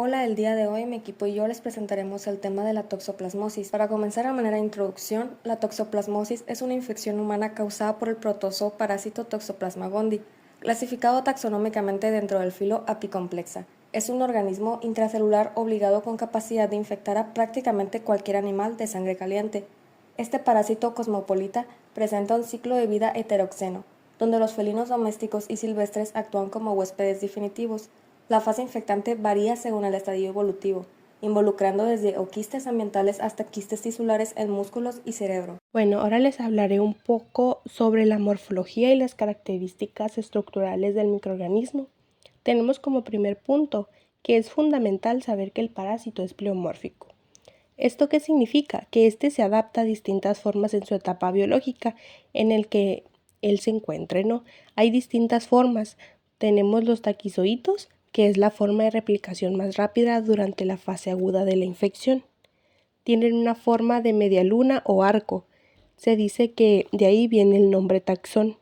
Hola, el día de hoy mi equipo y yo les presentaremos el tema de la toxoplasmosis. Para comenzar a manera de introducción, la toxoplasmosis es una infección humana causada por el protozoo parásito Toxoplasma gondii, clasificado taxonómicamente dentro del filo Apicomplexa. Es un organismo intracelular obligado con capacidad de infectar a prácticamente cualquier animal de sangre caliente. Este parásito cosmopolita presenta un ciclo de vida heteroxeno, donde los felinos domésticos y silvestres actúan como huéspedes definitivos. La fase infectante varía según el estadio evolutivo, involucrando desde quistes ambientales hasta quistes tisulares en músculos y cerebro. Bueno, ahora les hablaré un poco sobre la morfología y las características estructurales del microorganismo. Tenemos como primer punto que es fundamental saber que el parásito es pleomórfico. ¿Esto qué significa? Que éste se adapta a distintas formas en su etapa biológica en el que él se encuentre, ¿no? Hay distintas formas. Tenemos los taquizoitos, que es la forma de replicación más rápida durante la fase aguda de la infección. Tienen una forma de media luna o arco. Se dice que de ahí viene el nombre taxón.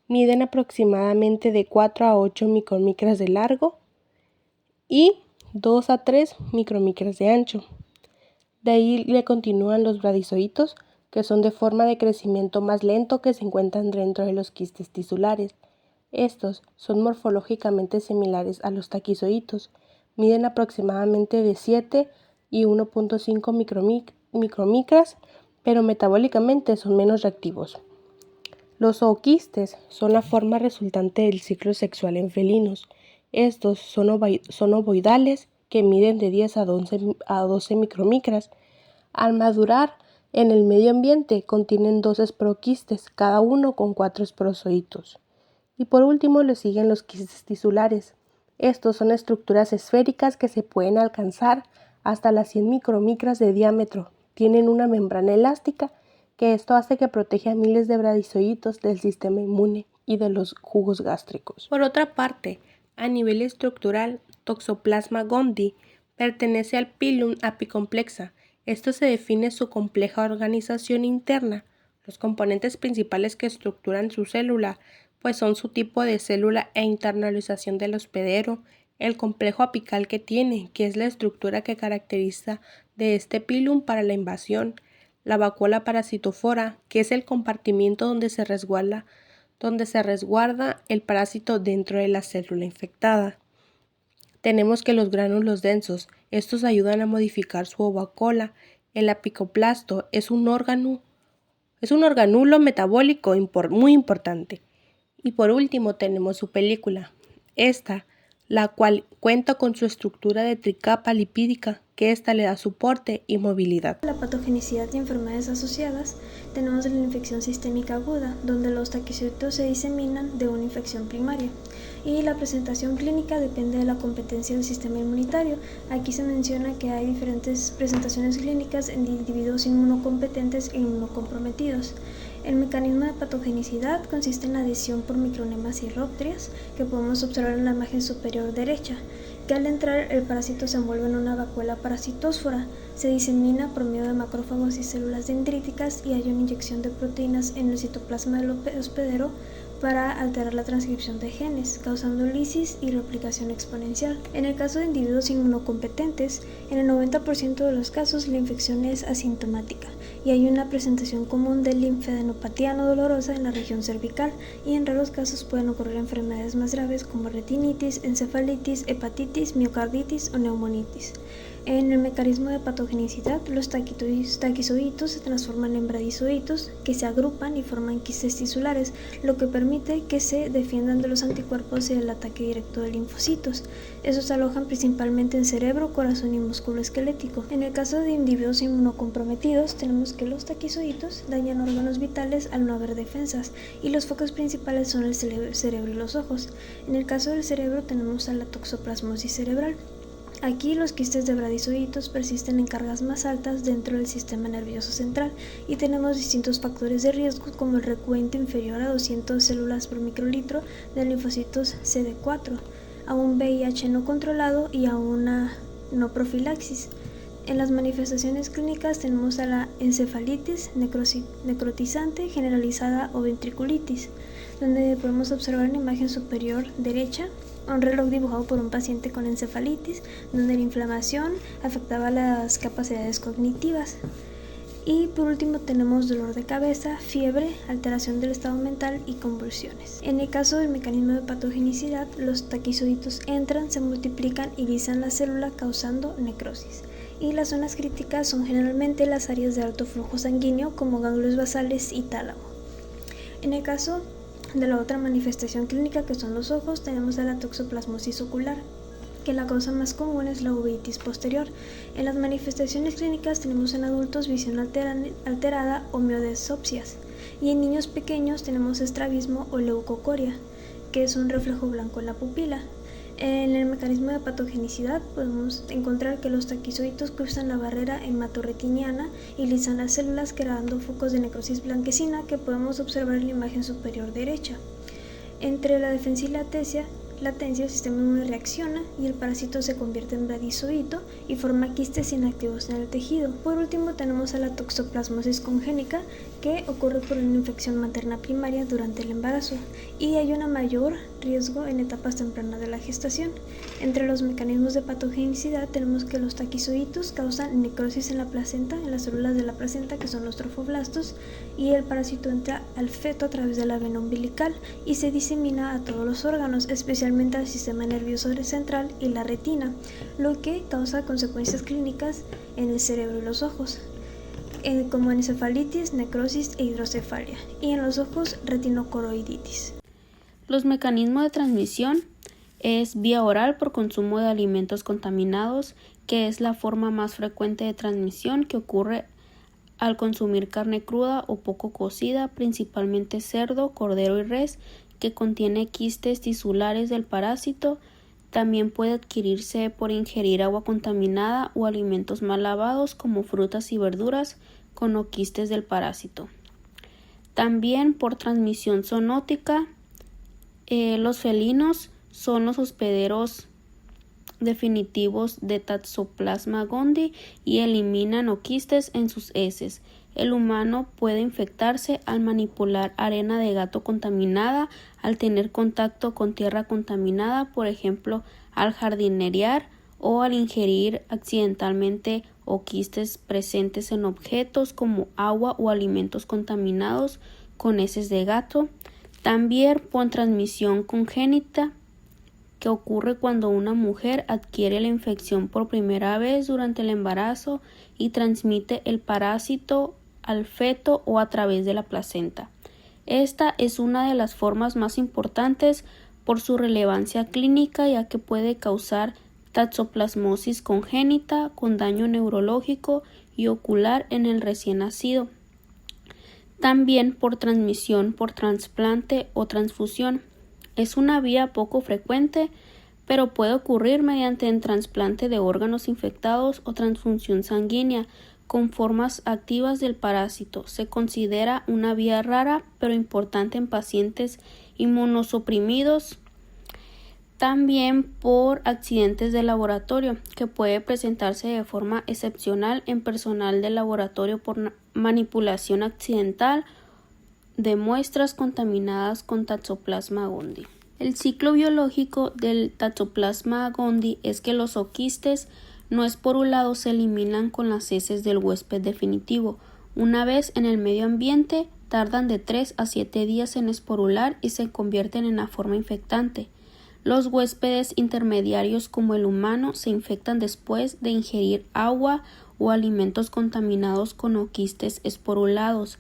Miden aproximadamente de 4 a 8 micromicras de largo y 2 a 3 micromicras de ancho. De ahí le continúan los bradizoitos, que son de forma de crecimiento más lento que se encuentran dentro de los quistes tisulares. Estos son morfológicamente similares a los taquizoitos, miden aproximadamente de 7 y 1.5 micromicras, pero metabólicamente son menos reactivos. Los ooquistes son la forma resultante del ciclo sexual en felinos. Estos son ovoidales que miden de 10 a 12 micromicras. Al madurar en el medio ambiente contienen 2 esporoquistes, cada uno con 4 esporozoitos. Y por último le siguen los quistes tisulares. Estos son estructuras esféricas que se pueden alcanzar hasta las 100 micromicras de diámetro. Tienen una membrana elástica que esto hace que proteja a miles de bradizoitos del sistema inmune y de los jugos gástricos. Por otra parte, a nivel estructural, Toxoplasma gondii pertenece al phylum Apicomplexa. Esto se define su compleja organización interna. Los componentes principales que estructuran su célula pues son su tipo de célula e internalización del hospedero, el complejo apical que tiene, que es la estructura que caracteriza de este phylum para la invasión, la vacuola parasitófora, que es el compartimiento donde se resguarda el parásito dentro de la célula infectada. Tenemos que los gránulos densos, estos ayudan a modificar su ovacola. El apicoplasto es un organulo metabólico muy importante. Y por último tenemos su película, la cual cuenta con su estructura de tricapa lipídica, que le da soporte y movilidad. La patogenicidad y enfermedades asociadas, tenemos la infección sistémica aguda, donde los taquizoitos se diseminan de una infección primaria. Y la presentación clínica depende de la competencia del sistema inmunitario. Aquí se menciona que hay diferentes presentaciones clínicas en individuos inmunocompetentes e inmunocomprometidos. El mecanismo de patogenicidad consiste en la adhesión por micronemas y rhoptrias que podemos observar en la imagen superior derecha, que al entrar el parásito se envuelve en una vacuola parasitósfora, se disemina por medio de macrófagos y células dendríticas y hay una inyección de proteínas en el citoplasma del hospedero para alterar la transcripción de genes, causando lisis y replicación exponencial. En el caso de individuos inmunocompetentes, en el 90% de los casos la infección es asintomática y hay una presentación común de linfadenopatía no dolorosa en la región cervical y en raros casos pueden ocurrir enfermedades más graves como retinitis, encefalitis, hepatitis, miocarditis o neumonitis. En el mecanismo de patogenicidad, los taquizoitos se transforman en bradizoitos que se agrupan y forman quistes tisulares, lo que permite que se defiendan de los anticuerpos y del ataque directo de linfocitos. Esos se alojan principalmente en cerebro, corazón y músculo esquelético. En el caso de individuos inmunocomprometidos, tenemos que los taquizoitos dañan órganos vitales al no haber defensas y los focos principales son el cerebro y los ojos. En el caso del cerebro tenemos a la toxoplasmosis cerebral. Aquí los quistes de bradizoitos persisten en cargas más altas dentro del sistema nervioso central y tenemos distintos factores de riesgo como el recuento inferior a 200 células por microlitro de linfocitos CD4, a un VIH no controlado y a una no profilaxis. En las manifestaciones clínicas tenemos a la encefalitis necrotizante generalizada o ventriculitis. donde podemos observar en la imagen superior derecha un reloj dibujado por un paciente con encefalitis, donde la inflamación afectaba las capacidades cognitivas. Y por último tenemos dolor de cabeza, fiebre, alteración del estado mental y convulsiones. En el caso del mecanismo de patogenicidad, los taquizoitos entran, se multiplican y lisan la célula causando necrosis. Y las zonas críticas son generalmente las áreas de alto flujo sanguíneo como ganglios basales y tálamo. En el caso de la otra manifestación clínica que son los ojos, tenemos a la toxoplasmosis ocular, que la causa más común es la uveitis posterior. En las manifestaciones clínicas tenemos en adultos visión alterada o miodesopsias, y en niños pequeños tenemos estrabismo o leucocoria, que es un reflejo blanco en la pupila. En el mecanismo de patogenicidad podemos encontrar que los taquizoitos cruzan la barrera hematorretiniana y lisan las células creando focos de necrosis blanquecina que podemos observar en la imagen superior derecha. Entre la defensa y la latencia, el sistema inmune reacciona y el parásito se convierte en bradizoito y forma quistes inactivos en el tejido. Por último tenemos a la toxoplasmosis congénica, que ocurre por una infección materna primaria durante el embarazo y hay un mayor riesgo en etapas tempranas de la gestación. Entre los mecanismos de patogenicidad tenemos que los taquizoitos causan necrosis en la placenta, en las células de la placenta que son los trofoblastos, y el parásito entra al feto a través de la vena umbilical y se disemina a todos los órganos, especialmente al sistema nervioso central y la retina, lo que causa consecuencias clínicas en el cerebro y los ojos, como encefalitis, necrosis e hidrocefalia, y en los ojos retinocoroiditis. Los mecanismos de transmisión es vía oral por consumo de alimentos contaminados, que es la forma más frecuente de transmisión que ocurre al consumir carne cruda o poco cocida, principalmente cerdo, cordero y res, que contiene quistes tisulares del parásito. También puede adquirirse por ingerir agua contaminada o alimentos mal lavados como frutas y verduras con oquistes del parásito. También por transmisión zoonótica. Los felinos son los hospederos definitivos de Toxoplasma gondii y eliminan oquistes en sus heces. El humano puede infectarse al manipular arena de gato contaminada, al tener contacto con tierra contaminada, por ejemplo, al jardinerear o al ingerir accidentalmente oquistes presentes en objetos como agua o alimentos contaminados con heces de gato. También por transmisión congénita, que ocurre cuando una mujer adquiere la infección por primera vez durante el embarazo y transmite el parásito al feto o a través de la placenta. Esta es una de las formas más importantes por su relevancia clínica, ya que puede causar toxoplasmosis congénita con daño neurológico y ocular en el recién nacido. También por transmisión por trasplante o transfusión. Es una vía poco frecuente, pero puede ocurrir mediante el trasplante de órganos infectados o transfusión sanguínea con formas activas del parásito. Se considera una vía rara, pero importante en pacientes inmunosuprimidos. También por accidentes de laboratorio, que puede presentarse de forma excepcional en personal de laboratorio por manipulación accidental de muestras contaminadas con Toxoplasma gondii. El ciclo biológico del Toxoplasma gondii es que los oquistes no esporulados se eliminan con las heces del huésped definitivo. Una vez en el medio ambiente, tardan de 3 a 7 días en esporular y se convierten en una forma infectante. Los huéspedes intermediarios como el humano se infectan después de ingerir agua o alimentos contaminados con oquistes esporulados.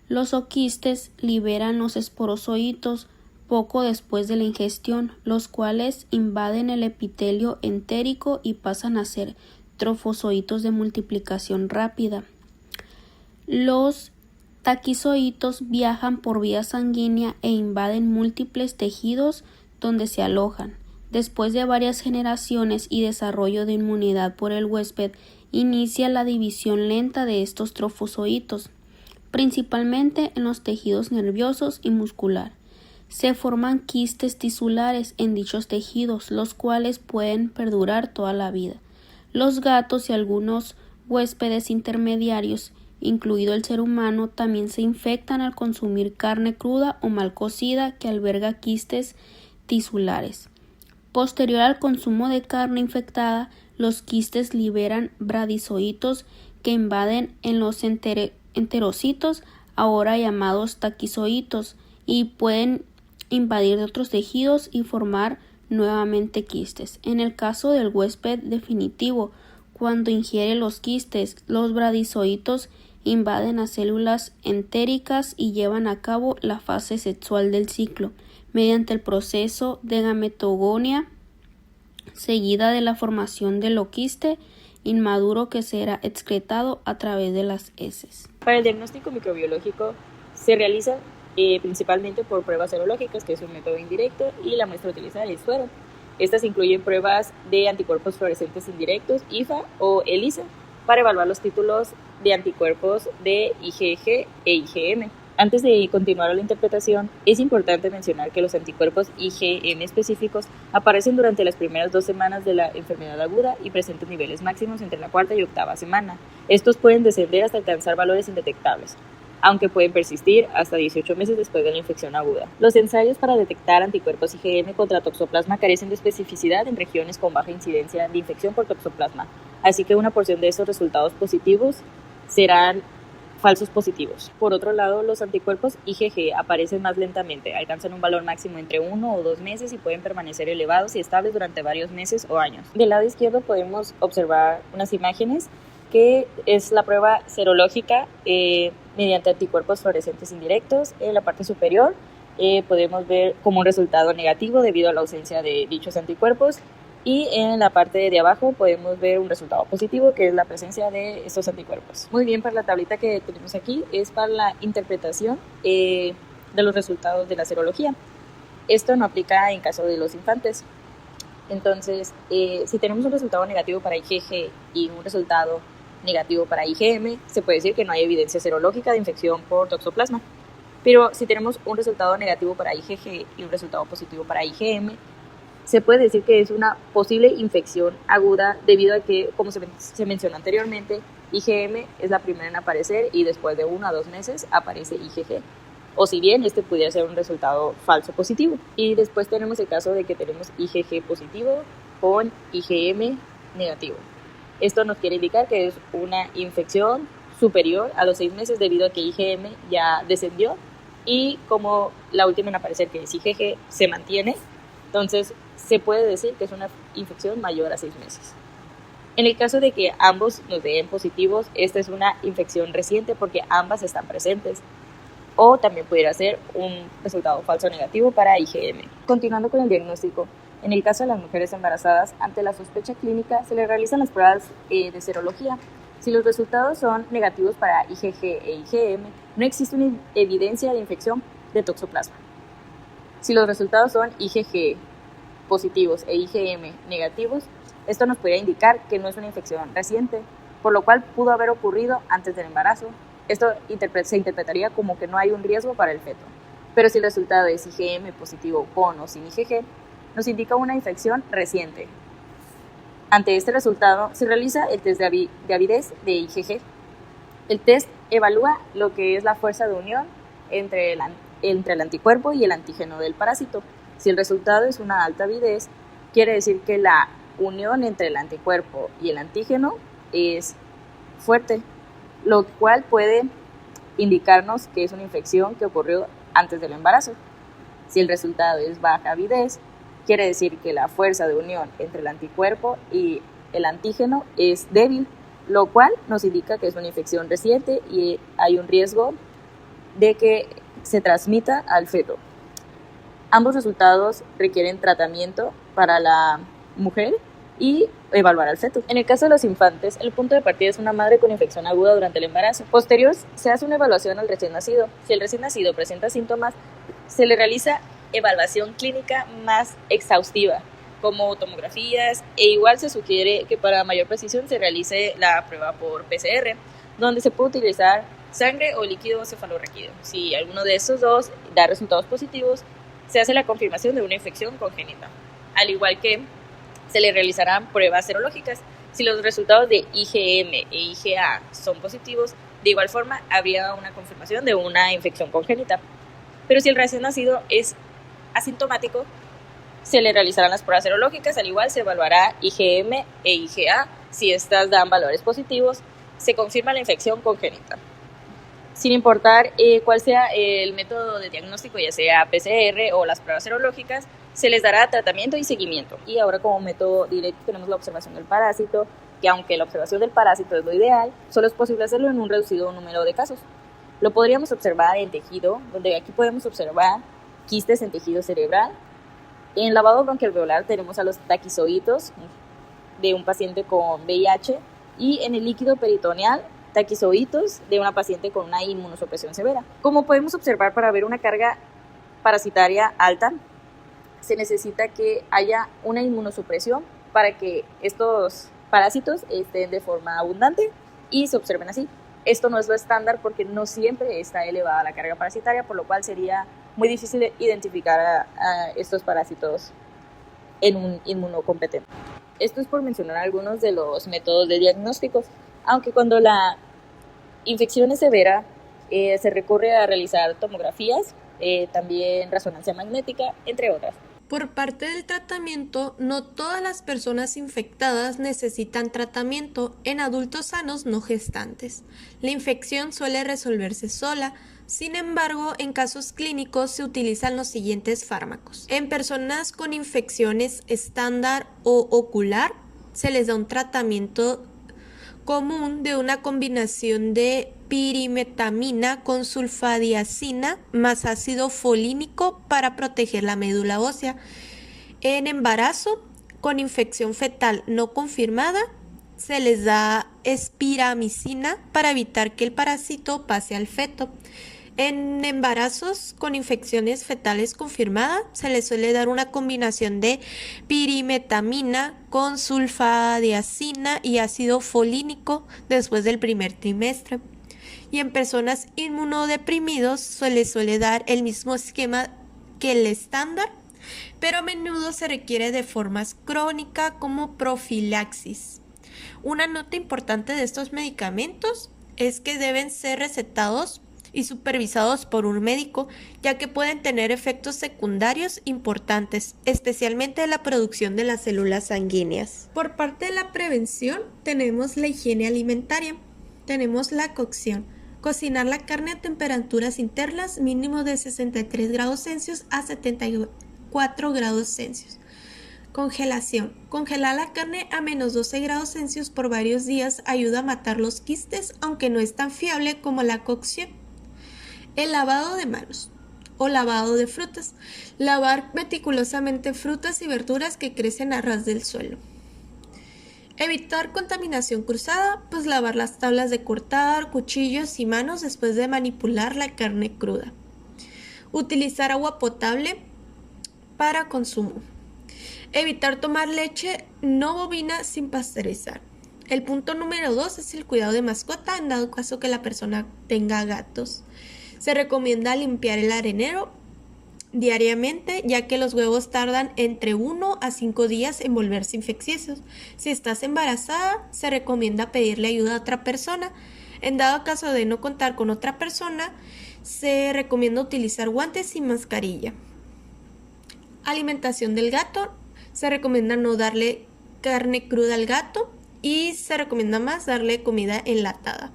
Los oquistes liberan los esporozoitos poco después de la ingestión, los cuales invaden el epitelio entérico y pasan a ser trofozoitos de multiplicación rápida. Los taquizoitos viajan por vía sanguínea e invaden múltiples tejidos donde se alojan. Después de varias generaciones y desarrollo de inmunidad por el huésped, inicia la división lenta de estos trofozoitos, principalmente en los tejidos nerviosos y muscular. Se forman quistes tisulares en dichos tejidos, los cuales pueden perdurar toda la vida. Los gatos y algunos huéspedes intermediarios incluido el ser humano, también se infectan al consumir carne cruda o mal cocida que alberga quistes tisulares. Posterior al consumo de carne infectada, los quistes liberan bradizoitos que invaden en los enterocitos, ahora llamados taquizoitos, y pueden invadir de otros tejidos y formar nuevamente quistes. En el caso del huésped definitivo, cuando ingiere los quistes, los bradizoitos invaden a células entéricas y llevan a cabo la fase sexual del ciclo, mediante el proceso de gametogonia, seguida de la formación del oquiste inmaduro que será excretado a través de las heces. Para el diagnóstico microbiológico se realiza principalmente por pruebas serológicas, que es un método indirecto, y la muestra a utilizar es suero. Estas incluyen pruebas de anticuerpos fluorescentes indirectos, IFA o ELISA, para evaluar los títulos de anticuerpos de IgG e IgM. Antes de continuar a la interpretación, es importante mencionar que los anticuerpos IgM específicos aparecen durante las primeras 2 semanas de la enfermedad aguda y presentan niveles máximos entre la 4ª y 8ª semana. Estos pueden descender hasta alcanzar valores indetectables, aunque pueden persistir hasta 18 meses después de la infección aguda. Los ensayos para detectar anticuerpos IgM contra toxoplasma carecen de especificidad en regiones con baja incidencia de infección por toxoplasma, así que una porción de esos resultados positivos serán falsos positivos. Por otro lado, los anticuerpos IgG aparecen más lentamente, alcanzan un valor máximo entre 1 o 2 meses y pueden permanecer elevados y estables durante varios meses o años. Del lado izquierdo podemos observar unas imágenes que es la prueba serológica mediante anticuerpos fluorescentes indirectos. En la parte superior podemos ver como un resultado negativo debido a la ausencia de dichos anticuerpos, y en la parte de abajo podemos ver un resultado positivo, que es la presencia de estos anticuerpos. Muy bien, para la tablita que tenemos aquí es para la interpretación de los resultados de la serología. Esto no aplica en caso de los infantes. Entonces, si tenemos un resultado negativo para IgG y un resultado negativo para IgM, se puede decir que no hay evidencia serológica de infección por toxoplasma. Pero si tenemos un resultado negativo para IgG y un resultado positivo para IgM, se puede decir que es una posible infección aguda debido a que, como se mencionó anteriormente, IgM es la primera en aparecer y después de 1 a 2 meses aparece IgG. O si bien este pudiera ser un resultado falso positivo. Y después tenemos el caso de que tenemos IgG positivo con IgM negativo. Esto nos quiere indicar que es una infección superior a los 6 meses debido a que IgM ya descendió, y como la última en aparecer, que es IgG, se mantiene, entonces se puede decir que es una infección mayor a 6 meses. En el caso de que ambos nos den positivos, esta es una infección reciente porque ambas están presentes. O también pudiera ser un resultado falso negativo para IgM. Continuando con el diagnóstico, en el caso de las mujeres embarazadas, ante la sospecha clínica se le realizan las pruebas de serología. Si los resultados son negativos para IgG e IgM, no existe una evidencia de infección de toxoplasma. Si los resultados son IgG positivos e IgM negativos, esto nos podría indicar que no es una infección reciente, por lo cual pudo haber ocurrido antes del embarazo. Esto se interpretaría como que no hay un riesgo para el feto. Pero si el resultado es IgM positivo con o sin IgG, nos indica una infección reciente. Ante este resultado, se realiza el test de avidez de IgG. El test evalúa lo que es la fuerza de unión entre el anticuerpo y el antígeno del parásito. Si el resultado es una alta avidez, quiere decir que la unión entre el anticuerpo y el antígeno es fuerte, lo cual puede indicarnos que es una infección que ocurrió antes del embarazo. Si el resultado es baja avidez, quiere decir que la fuerza de unión entre el anticuerpo y el antígeno es débil, lo cual nos indica que es una infección reciente y hay un riesgo de que se transmita al feto. Ambos resultados requieren tratamiento para la mujer y evaluar al feto. En el caso de los infantes, el punto de partida es una madre con infección aguda durante el embarazo. Posterior, se hace una evaluación al recién nacido. Si el recién nacido presenta síntomas, se le realiza evaluación clínica más exhaustiva, como tomografías, e igual se sugiere que para mayor precisión se realice la prueba por PCR, donde se puede utilizar sangre o líquido cefalorraquídeo. Si alguno de estos dos da resultados positivos, se hace la confirmación de una infección congénita, al igual que se le realizarán pruebas serológicas. Si los resultados de IgM e IgA son positivos, De igual forma, habría una confirmación de una infección congénita. Pero si el recién nacido es asintomático, se le realizarán las pruebas serológicas, al igual se evaluará IgM e IgA. Si estas dan valores positivos, se confirma la infección congénita. Sin importar cuál sea el método de diagnóstico, ya sea PCR o las pruebas serológicas, se les dará tratamiento y seguimiento. Y ahora, como método directo, tenemos la observación del parásito, que aunque la observación del parásito es lo ideal, solo es posible hacerlo en un reducido número de casos. Lo podríamos observar en tejido, donde aquí podemos observar quistes en tejido cerebral. En lavado bronquialveolar tenemos a los taquizoitos de un paciente con VIH, y en el líquido peritoneal, taquizoitos de una paciente con una inmunosupresión severa. Como podemos observar, para ver una carga parasitaria alta, se necesita que haya una inmunosupresión para que estos parásitos estén de forma abundante y se observen así. Esto no es lo estándar porque no siempre está elevada la carga parasitaria, por lo cual sería muy difícil identificar a estos parásitos en un inmunocompetente. Esto es por mencionar algunos de los métodos de diagnósticos, aunque cuando la infección es severa se recurre a realizar tomografías, también resonancia magnética, entre otras. Por parte del tratamiento, no todas las personas infectadas necesitan tratamiento en adultos sanos no gestantes. La infección suele resolverse sola. Sin embargo, en casos clínicos se utilizan los siguientes fármacos. En personas con infecciones estándar o ocular, se les da un tratamiento común de una combinación de pirimetamina con sulfadiazina más ácido folínico para proteger la médula ósea. En embarazo con infección fetal no confirmada, se les da espiramicina para evitar que el parásito pase al feto. En embarazos con infecciones fetales confirmadas, se les suele dar una combinación de pirimetamina con sulfadiazina y ácido folínico después del primer trimestre. Y en personas inmunodeprimidos se les suele dar el mismo esquema que el estándar, pero a menudo se requiere de formas crónicas como profilaxis. Una nota importante de estos medicamentos es que deben ser recetados y supervisados por un médico, ya que pueden tener efectos secundarios importantes, especialmente la producción de las células sanguíneas. Por parte de la prevención, tenemos la higiene alimentaria, tenemos la cocción. Cocinar la carne a temperaturas internas mínimo de 63 grados Celsius a 74 grados Celsius. Congelación. Congelar la carne a menos 12 grados Celsius por varios días ayuda a matar los quistes, aunque no es tan fiable como la cocción. El lavado de manos o lavado de frutas. Lavar meticulosamente frutas y verduras que crecen a ras del suelo. Evitar contaminación cruzada, pues lavar las tablas de cortar, cuchillos y manos después de manipular la carne cruda. Utilizar agua potable para consumo. Evitar tomar leche no bovina sin pasteurizar. El punto número 2 es el cuidado de mascota en dado caso que la persona tenga gatos. Se recomienda limpiar el arenero diariamente, ya que los huevos tardan entre 1 a 5 días en volverse infecciosos. Si estás embarazada, se recomienda pedirle ayuda a otra persona. En dado caso de no contar con otra persona, se recomienda utilizar guantes y mascarilla. Alimentación del gato. Se recomienda no darle carne cruda al gato y se recomienda más darle comida enlatada.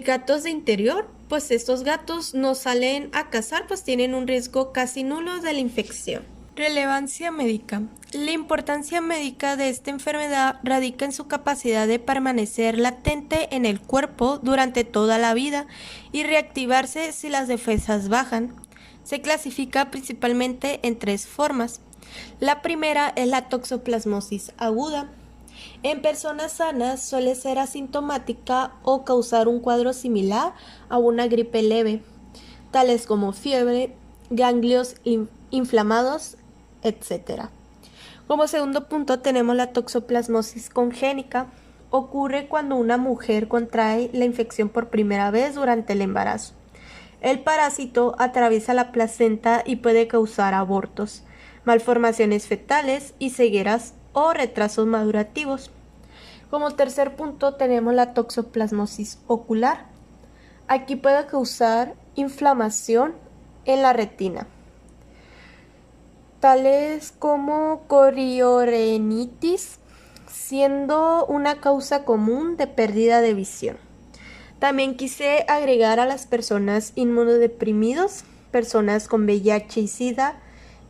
Gatos de interior, pues estos gatos no salen a cazar, pues tienen un riesgo casi nulo de la infección. Relevancia médica. La importancia médica de esta enfermedad radica en su capacidad de permanecer latente en el cuerpo durante toda la vida y reactivarse si las defensas bajan. Se clasifica principalmente en 3 formas. La primera es la toxoplasmosis aguda. En personas sanas suele ser asintomática o causar un cuadro similar a una gripe leve, tales como fiebre, ganglios inflamados, etc. Como segundo punto tenemos la toxoplasmosis congénica. Ocurre cuando una mujer contrae la infección por primera vez durante el embarazo. El parásito atraviesa la placenta y puede causar abortos, malformaciones fetales y cegueras o retrasos madurativos. Como tercer punto tenemos la toxoplasmosis ocular. Aquí puede causar inflamación en la retina, tales como coriorenitis, siendo una causa común de pérdida de visión. También quise agregar a las personas inmunodeprimidos, personas con VIH y SIDA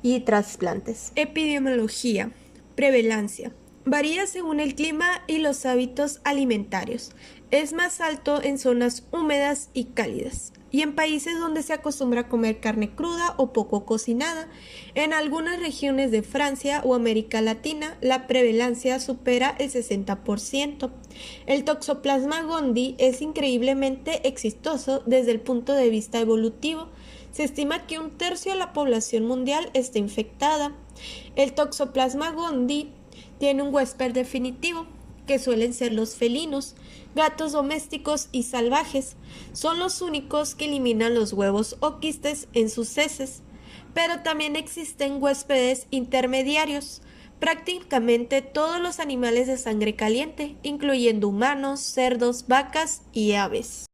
y trasplantes. Epidemiología. Prevalencia. Varía según el clima y los hábitos alimentarios. Es más alto en zonas húmedas y cálidas, y en países donde se acostumbra a comer carne cruda o poco cocinada. En algunas regiones de Francia o América Latina, la prevalencia supera el 60%. El Toxoplasma gondii es increíblemente exitoso desde el punto de vista evolutivo. Se estima que 1/3 de la población mundial está infectada. El Toxoplasma gondii tiene un huésped definitivo, que suelen ser los felinos. Gatos domésticos y salvajes son los únicos que eliminan los huevos o quistes en sus heces, pero también existen huéspedes intermediarios. Prácticamente todos los animales de sangre caliente, incluyendo humanos, cerdos, vacas y aves.